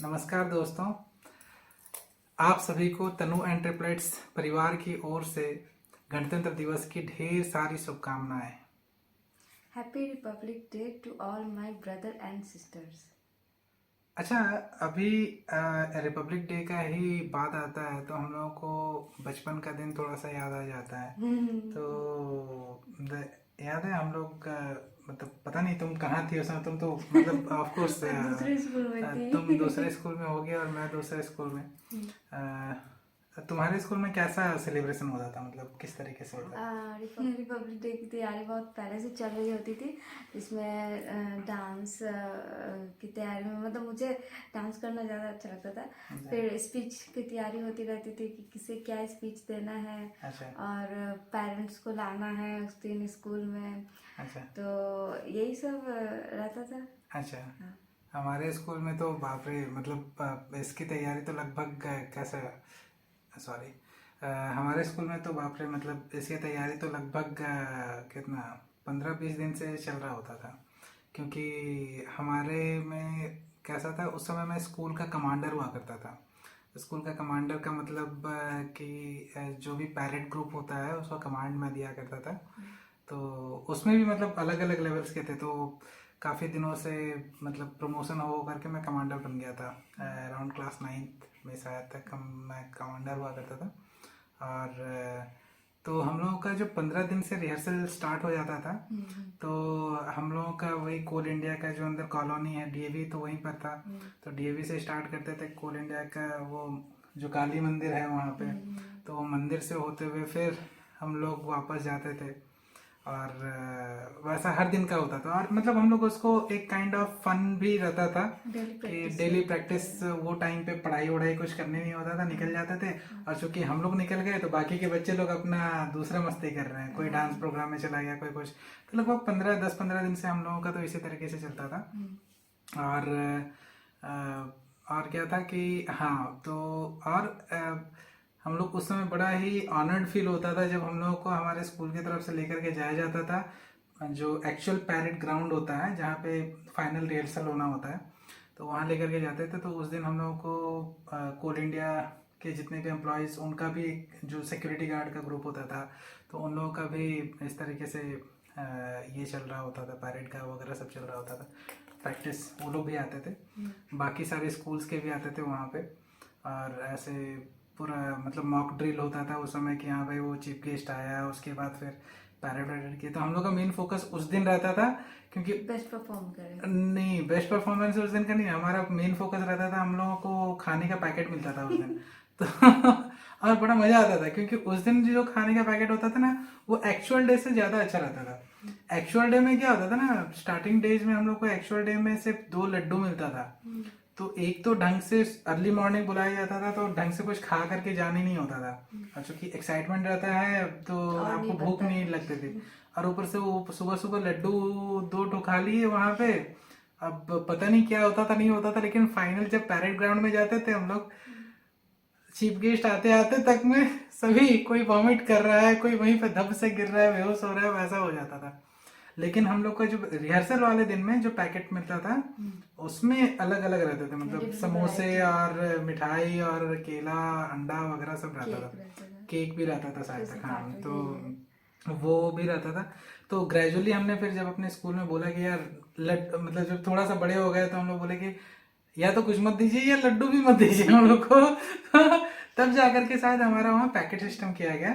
नमस्कार दोस्तों, आप सभी को तनु एंड ट्रिपलेट्स परिवार की ओर से गणतंत्र दिवस की ढेर सारी शुभकामनाएं। Happy Republic Day to all my brother and sisters. अच्छा, अभी रिपब्लिक डे का ही बात आता है तो हम लोगों को बचपन का दिन थोड़ा सा याद आ जाता है। तो याद है हम लोग मतलब पता नहीं तुम कहाँ थी उस समय। तुम तो मतलब ऑफ कोर्स मैं दूसरे स्कूल में थी। तुम दूसरे स्कूल में होगे और मैं दूसरे स्कूल में। तुम्हारे स्कूल में कैसा सेलिब्रेशन होता था, मतलब किस तरीके से होता था? रिपब्लिक डे की तैयारी बहुत पहले से चल रही होती थी। इसमें डांस की तैयारी में मतलब मुझे डांस करना ज़्यादा अच्छा लगता था। फिर स्पीच की तैयारी होती रहती थी कि किसे क्या स्पीच देना है। अच्छा। और पेरेंट्स को लाना है उस दिन स्कूल में। अच्छा। तो यही सब रहता था। अच्छा। हाँ। हमारे स्कूल में तो बाप रे, मतलब इसकी तैयारी तो लगभग कैसे, सॉरी, हमारे स्कूल में तो बाप रे, मतलब इसकी तैयारी तो लगभग कितना 15-20 दिन से चल रहा होता था। क्योंकि हमारे में कैसा था, उस समय मैं स्कूल का कमांडर हुआ करता था। स्कूल का कमांडर का मतलब कि जो भी पैरेड ग्रुप होता है उसका कमांड मैं दिया करता था। तो उसमें भी मतलब अलग अलग लेवल्स के थे। तो काफ़ी दिनों से मतलब प्रमोशन हो करके मैं कमांडर बन गया था। अराउंड क्लास 9th में शायद तक मैं कमांडर हुआ करता था। और तो हम लोगों का जो 15 दिन से रिहर्सल स्टार्ट हो जाता था, तो हम लोगों का वही कोल इंडिया का जो अंदर कॉलोनी है डीएवी, तो वहीं पर था। तो डीएवी से स्टार्ट करते थे। कोल इंडिया का वो जो काली मंदिर है वहाँ पे, तो वो मंदिर से होते हुए फिर हम लोग वापस जाते थे। और वैसा हर दिन का होता था। और मतलब हम लोग उसको एक काइंड ऑफ फन भी रहता था कि डेली प्रैक्टिस, वो टाइम पे पढ़ाई वढ़ाई कुछ करने नहीं होता था, निकल जाते थे। और चूंकि हम लोग निकल गए तो बाकी के बच्चे लोग अपना दूसरा मस्ती कर रहे हैं, कोई डांस प्रोग्राम में चला गया, कोई कुछ। तो लगभग 10-15 दिन से हम लोगों का तो इसी तरीके से चलता था। और क्या था कि हाँ, तो और हम लोग उस समय बड़ा ही ऑनर्ड फील होता था जब हम लोगों को हमारे स्कूल की तरफ से लेकर के जाया जाता था जो एक्चुअल पैरेड ग्राउंड होता है जहाँ पे फाइनल रिहर्सल होना होता है। तो वहाँ लेकर के जाते थे। तो उस दिन हम लोगों को कोल इंडिया के जितने भी एम्प्लॉयज़, उनका भी जो सिक्योरिटी गार्ड का ग्रुप होता था, तो उन लोगों का भी इस तरीके से ये चल रहा होता था, पैरेड का वगैरह सब चल रहा होता था। प्रैक्टिस वो लोग भी आते थे, बाकी सारे स्कूल्स के भी आते थे वहाँ पे। और ऐसे पूरा मतलब मॉक ड्रिल होता था उस समय कि हाँ भाई वो चीफ गेस्ट आया, उसके बाद फिर पैरेड वैरेड किया। तो हम लोग का मेन फोकस उस दिन रहता था, क्योंकि बेस्ट परफॉर्म करें। नहीं, बेस्ट परफॉर्मेंस उस दिन का नहीं, हमारा मेन फोकस रहता था, हम लोगों को खाने का पैकेट मिलता था उस दिन। तो और बड़ा मजा आता था क्योंकि उस दिन जो खाने का पैकेट होता था ना, वो एक्चुअल डे से ज्यादा अच्छा रहता था। एक्चुअल डे में क्या होता था ना, स्टार्टिंग डेज में हम लोग को एक्चुअल डे में सिर्फ 2 लड्डू मिलता था। तो एक तो ढंग से अर्ली मॉर्निंग बुलाया जाता था, तो ढंग से कुछ खा करके जाने नहीं होता था। और चूंकि एक्साइटमेंट रहता है तो आपको भूख नहीं लगती थी। और ऊपर से वो सुबह सुबह लड्डू 2 ठो खा लिए वहां पे। अब पता नहीं क्या होता था, नहीं होता था, लेकिन फाइनल जब पैरेड ग्राउंड में जाते थे हम लोग, चीफ गेस्ट आते आते तक में सभी, कोई वॉमिट कर रहा है, कोई वहीं पे धब से गिर रहा है, बेहोश हो रहा है, वैसा हो जाता था। लेकिन हम लोग का जो रिहर्सल वाले दिन में जो पैकेट मिलता था उसमें अलग अलग रहते थे, मतलब समोसे और मिठाई और केला अंडा वगैरह सब रहता था। केक भी रहता था शायद तक, हाँ। तो वो भी रहता था। तो ग्रेजुअली हमने फिर जब अपने स्कूल में बोला कि यार मतलब जब थोड़ा सा बड़े हो गए तो हम लोग बोले कि या तो कुछ मत दीजिए या लड्डू भी मत दीजिए हम लोग को। तब जाकर के शायद हमारा वहाँ पैकेट सिस्टम किया गया,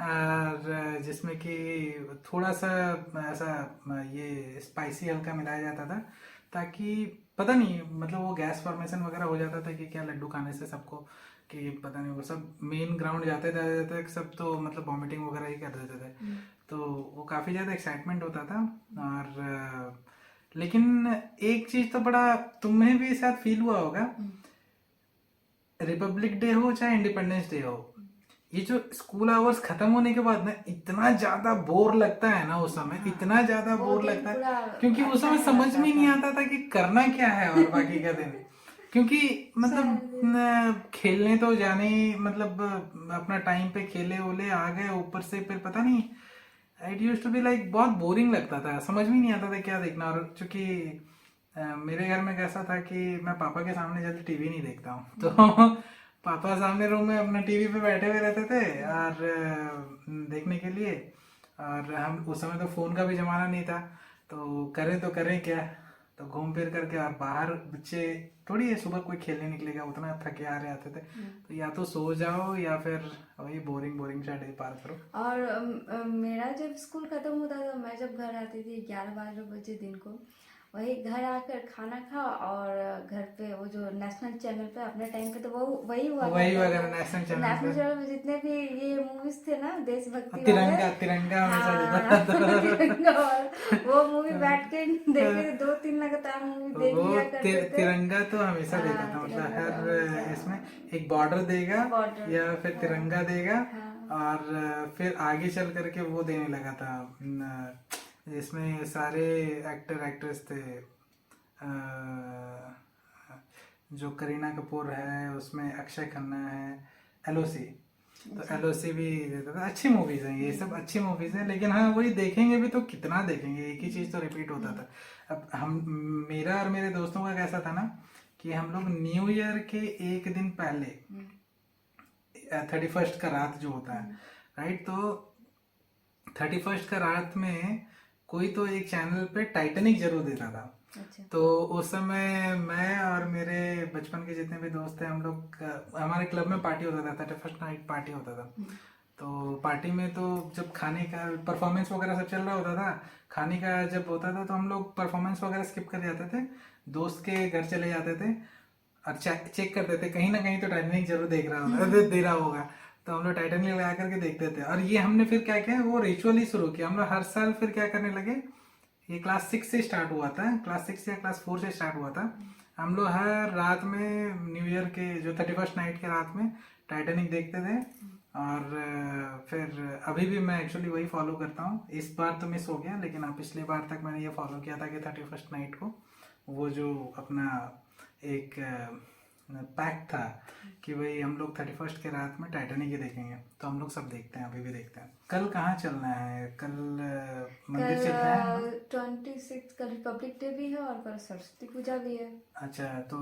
और जिसमें कि थोड़ा सा ऐसा ये स्पाइसी हल्का मिलाया जाता था, ताकि पता नहीं मतलब वो गैस फॉर्मेशन वगैरह हो जाता था कि क्या लड्डू खाने से सबको, कि पता नहीं, वो सब मेन ग्राउंड जाते थे सब, तो मतलब वॉमिटिंग वगैरह ही कर देते थे। तो वो काफ़ी ज़्यादा एक्साइटमेंट होता था। और लेकिन एक चीज तो बड़ा तुम्हें भी शायद फील हुआ होगा, रिपब्लिक डे हो चाहे इंडिपेंडेंस डे हो, ये जो स्कूल आवर्स खत्म होने के बाद ना इतना ज्यादा बोर लगता है ना उस समय, इतना ज्यादा बोर लगता है क्योंकि उस समय समझ में नहीं आता था कि करना क्या है और बाकी का दिन। क्योंकि मतलब खेलने तो जाने ही, मतलब अपना टाइम पे खेले वोले आ गए, ऊपर से फिर पता नहीं, it use to be like बहुत बोरिंग लगता था, समझ में नहीं आता था क्या देखना। और चूंकि मेरे घर में कैसा था कि मैं पापा के सामने जल्दी टीवी नहीं देखता हूँ तो पापा सामने रूम में अपना टीवी पे बैठे हुए रहते थे और देखने के लिए। और हम उस समय तो फ़ोन का भी ज़माना नहीं था, तो करें क्या। तो घूम फिर करके, और बाहर बच्चे थोड़ी है सुबह कोई खेलने निकलेगा, उतना थके आ रहे आते थे, तो या तो सो जाओ या फिर वही बोरिंग बोरिंग सा डे पार करो। और मेरा जब स्कूल खत्म होता था, मैं जब घर आती थी 11-12 बजे दिन को, वही घर आकर खाना खा और घर पे वो जो नेशनल चैनल पे अपने टाइम पे तो वो वही हुआ वही करता वगैरह था। नेशनल चैनल नेशनल पे चैनल में जितने भी ये मूवीज थे ना देशभक्ति तिरंगा वाले, तिरंगा हमेशा हाँ देता था तिरंगा वाला, वो मूवी बैठ के देखे थे, 2-3 लगातार मूवी देख वो लिया करते थे। तिरंगा तो हमेशा देता था, मतलब तिरंगा तो हर हमेशा इसमें एक बॉर्डर देगा बॉर्डर, या फिर तिरंगा देगा। हाँ। और फिर आगे चल करके वो देने लगा था जिसमें सारे एक्टर एक्ट्रेस थे, अ, जो करीना कपूर है उसमें, अक्षय खन्ना है, एलओसी, तो एलओसी भी देता था। अच्छी मूवीज हैं ये सब, अच्छी मूवीज हैं, लेकिन हाँ वही देखेंगे भी तो कितना देखेंगे, एक ही चीज तो रिपीट होता था। अब हम, मेरा और मेरे दोस्तों का कैसा था ना कि हम लोग न्यू ईयर के एक दिन पहले 31st का रात जो होता है, राइट, तो 31st का रात में कोई तो एक चैनल पे टाइटैनिक जरूर देता था। अच्छा। तो उस समय मैं और मेरे बचपन के जितने भी दोस्त थे, हम लोग हमारे क्लब में पार्टी होता था, 31st नाइट पार्टी होता था। तो पार्टी में तो जब खाने का परफॉर्मेंस वगैरह सब चल रहा होता था, खाने का जब होता था तो हम लोग परफॉर्मेंस वगैरह स्किप कर जाते थे, दोस्त के घर चले जाते थे और चेक करते थे कहीं ना कहीं तो टाइटैनिक जरूर देख रहा होगा, दे रहा होगा। तो हम लोग टाइटैनिक लगा करके देखते थे। और ये हमने फिर क्या किया, वो रिचुअल ही शुरू किया हम लोग हर साल। फिर क्या करने लगे, ये क्लास 6 से स्टार्ट हुआ था, क्लास 6 या क्लास 4 से स्टार्ट हुआ था। हम लोग हर रात में न्यू ईयर के जो 31st नाइट के रात में टाइटैनिक देखते थे। और फिर अभी भी मैं एक्चुअली वही फॉलो करता हूँ। इस बार तो मिस हो गया, लेकिन हाँ पिछली बार तक मैंने ये फॉलो किया था कि 31st नाइट को वो जो अपना एक पैक्ट था कि भाई हम लोग 31st के रात में टाइटैनिक ही देखेंगे। तो हम लोग सब देखते हैं, अभी भी देखते हैं। कल कहाँ चलना है, कल मंदिर चलते हैं। 26 का रिपब्लिक डे भी है और कल सरस्वती पूजा भी है। अच्छा, तो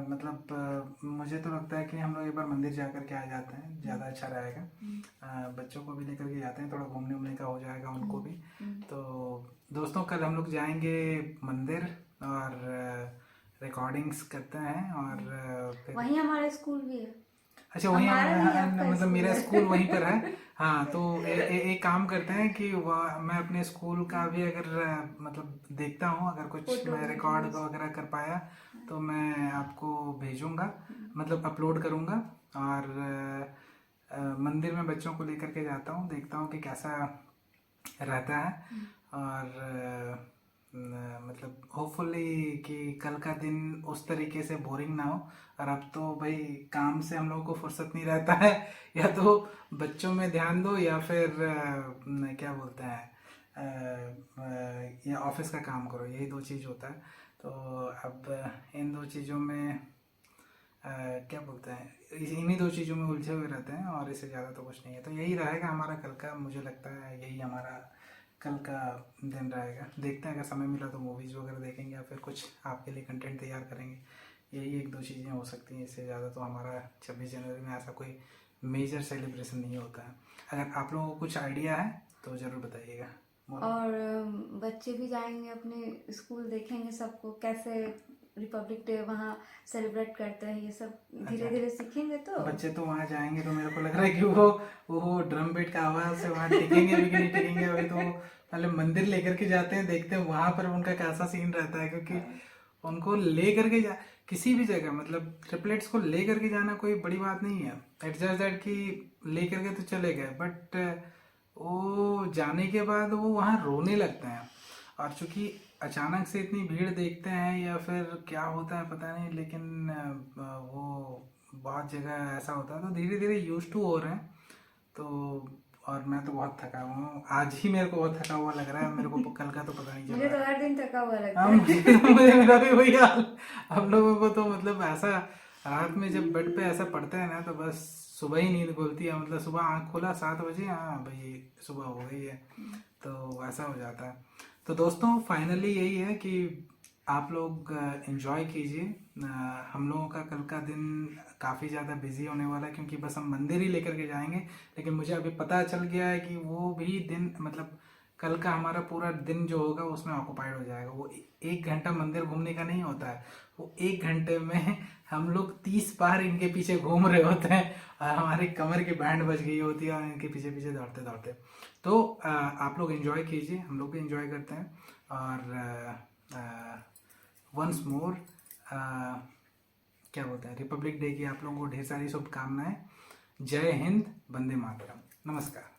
मतलब मुझे तो लगता है कि हम लोग एक बार मंदिर जा कर के आ जाते हैं, ज़्यादा अच्छा रहेगा। बच्चों को भी लेकर के जाते हैं, थोड़ा घूमने उमने का हो जाएगा उनको भी। तो दोस्तों कल हम लोग जाएंगे मंदिर और रिकॉर्डिंग्स करते हैं और फिर वहीं हमारा स्कूल भी है। अच्छा वहीं हमारा नहीं, आपका मतलब स्कूल मेरा है। स्कूल वहीं पर है। हाँ, तो एक काम करते हैं कि मैं अपने स्कूल का भी अगर मतलब देखता हूँ, अगर कुछ फोटो मैं रिकॉर्ड वगैरह कर पाया तो मैं आपको भेजूंगा, मतलब अपलोड करूंगा। और मंदिर में बच्चों को लेकर के जाता हूँ, देखता हूँ कि कैसा रहता है। और मतलब होपफुली कि कल का दिन उस तरीके से बोरिंग ना हो। और अब तो भाई काम से हम लोगों को फुर्सत नहीं रहता है, या तो बच्चों में ध्यान दो या फिर क्या बोलते हैं या ऑफिस का काम करो, यही दो चीज़ होता है। तो अब इन दो चीज़ों में क्या बोलते हैं, इन्हीं दो चीज़ों में उलझे हुए रहते हैं, और इससे ज़्यादा तो कुछ नहीं है। तो यही रहेगा हमारा कल का, मुझे लगता है यही हमारा कल का दिन रहेगा। देखते हैं, अगर समय मिला तो मूवीज़ वगैरह देखेंगे या फिर कुछ आपके लिए कंटेंट तैयार करेंगे। यही एक दो चीज़ें हो सकती हैं, इससे ज़्यादा तो हमारा 26 जनवरी में ऐसा कोई मेजर सेलिब्रेशन नहीं होता है। अगर आप लोगों को कुछ आइडिया है तो ज़रूर बताइएगा। और बच्चे भी जाएंगे अपने स्कूल, देखेंगे सबको कैसे रिपब्लिक डे वहाँ सेलिब्रेट करते हैं, ये सब धीरे धीरे सीखेंगे। तो बच्चे तो वहाँ जाएंगे तो मेरे को लग रहा है कि वो ड्रम बीट का आवाज़ से वहाँ टिकेंगे भी कि नहीं टिकेंगे। अभी तो पहले मंदिर लेकर के जाते हैं, देखते हैं वहाँ पर उनका कैसा सीन रहता है, क्योंकि उनको ले करके जा किसी भी जगह, मतलब ट्रिपलेट्स को ले करके जाना कोई बड़ी बात नहीं है। इट्स जस्ट दैट कि ले करके तो चले गए, बट वो जाने के बाद वो वहाँ रोने लगते हैं। और चूंकि अचानक से इतनी भीड़ देखते हैं या फिर क्या होता है पता नहीं, लेकिन वो बहुत जगह ऐसा होता है, तो धीरे धीरे यूज टू हो रहे हैं। तो और मैं तो बहुत थका हुआ हूँ, आज ही मेरे को बहुत थका हुआ लग रहा है, मेरे को कल का तो पता नहीं चल मुझे रहा तो हर दिन थका हुआ लगता है। है। मुझे मेरा भी वही हाल। हम लोगों को तो मतलब ऐसा रात में जब बेड पे ऐसा पड़ते हैं ना, तो बस सुबह ही नींद खुलती है, मतलब सुबह आँख खोला 7 बजे, हाँ भाई सुबह हो गई है, तो ऐसा हो जाता है। तो दोस्तों फाइनली यही है कि आप लोग एंजॉय कीजिए। हम लोगों का कल का दिन काफ़ी ज़्यादा बिजी होने वाला है, क्योंकि बस हम मंदिर ही लेकर के जाएंगे। लेकिन मुझे अभी पता चल गया है कि वो भी दिन, मतलब कल का हमारा पूरा दिन जो होगा उसमें ऑक्युपाइड हो जाएगा। वो 1 घंटा मंदिर घूमने का नहीं होता है, वो 1 घंटे में हम लोग 30 बार इनके पीछे घूम रहे होते हैं और हमारी कमर की बैंड बज गई होती है और इनके पीछे पीछे दौड़ते दौड़ते। तो आप लोग एंजॉय कीजिए, हम लोग भी एंजॉय करते हैं। और वंस मोर क्या बोलते हैं, रिपब्लिक डे की आप लोगों को ढेर सारी शुभकामनाएं। जय हिंद, वंदे मातरम, नमस्कार।